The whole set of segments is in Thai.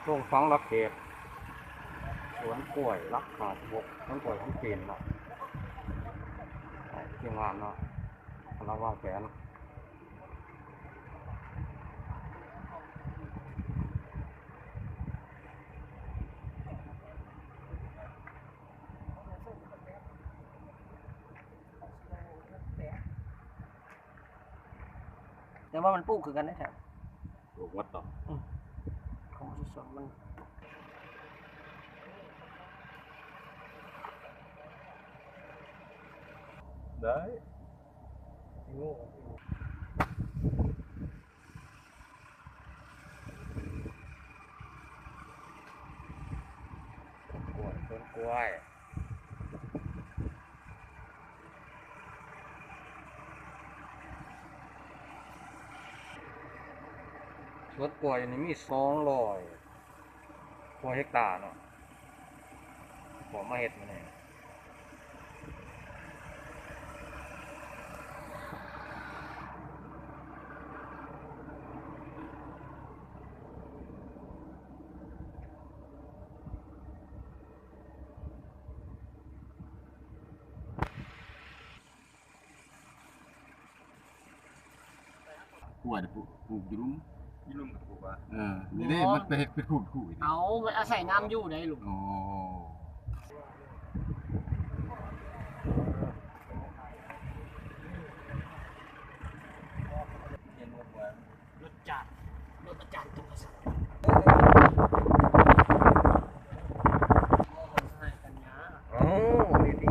ลงฟังรักเขตสวนกล้วยรักขาดบกสวนกล้วยที่เปลี่ยนละทีมงานเนาะกำลังวางแผนแต่ว่ามันปลูกคือกันนะครับปลูกวัดต่อของที่สองมันได้งูกล้วยต้นกล้วยสวนกล้วยนี่มี200 กว่าเฮกตาร์เนาะผมมาเห็ดมาเนี่ยกล้วยปลูกอยู่รุ้มยี่ลุมกับปลูกอ่ะนี่มันเป็นคู่อีกเอามันอาศัยน้ำอยู่ได้ลูกอ๋อรถจักรรถประจันตุกษัตริย์ให้กันยาดีดี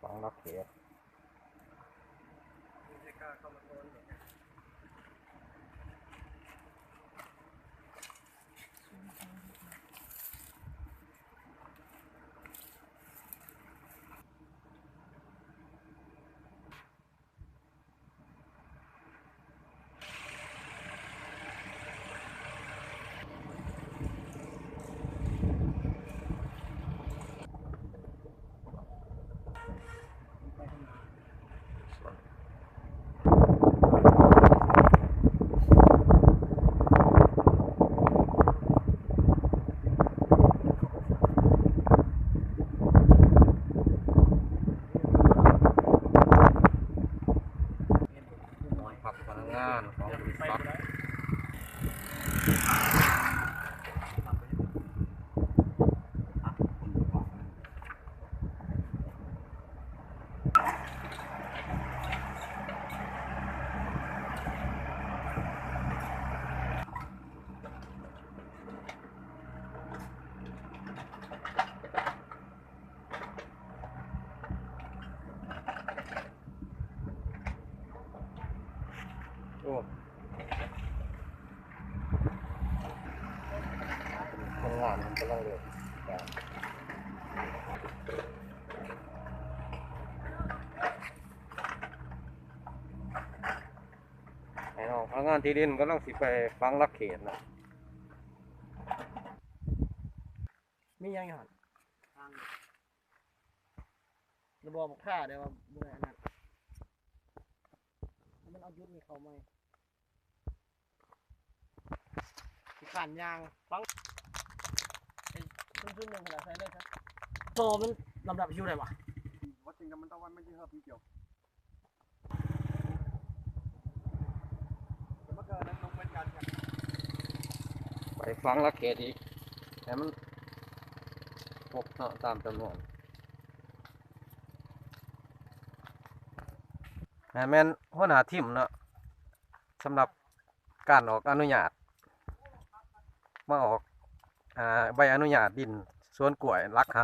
ฟังรักเขตผักพนักงานของบริษัทโอ้คนงานมันกำลังเดือดไอ้น้องพนักงานที่ดินก็ต้องสิไปฟังรักเขตนะมียังไงหันระบบค่าเดี๋ยวว่าเมื่อนั้นมันเอายุดมีเขาไหมที่ขันยางฟังขึ้นหนึ่งขนาดใส่เลยครับโตมันลำดับคิวไหนวะวัดจริงกันมันต้องวันไม่ใช่ครับพี่เกี่ยวแต่เมื่อกี้นั้นต้องเป็นการแข่งไปฟังรักเขตอีกแต่มันพบเนาะตามจำนวนแม่นหัวหน้าทีมเนาะสำหรับการออกอนุญาตมาออกใบอนุญาตดินสวนกล้วยรัก56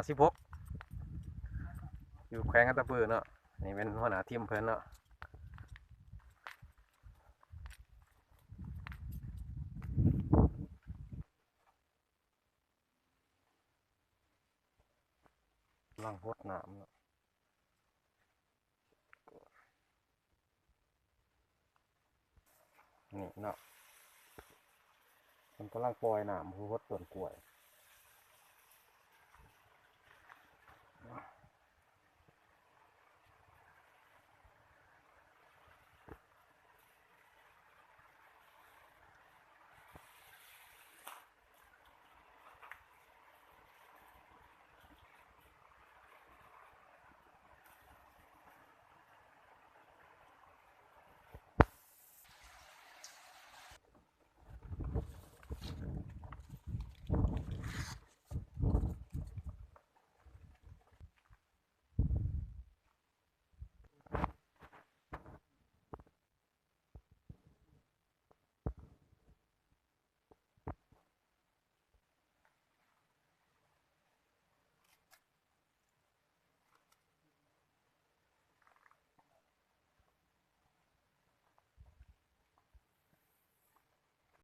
อยู่แขวงอัตตปือเนาะนี่เป็นหัวหน้าทีมเพิ่นเนาะลังพดน้ำเนาะนี่เนาะมันกำลังปล่อยน้ำพดต้นกล้วย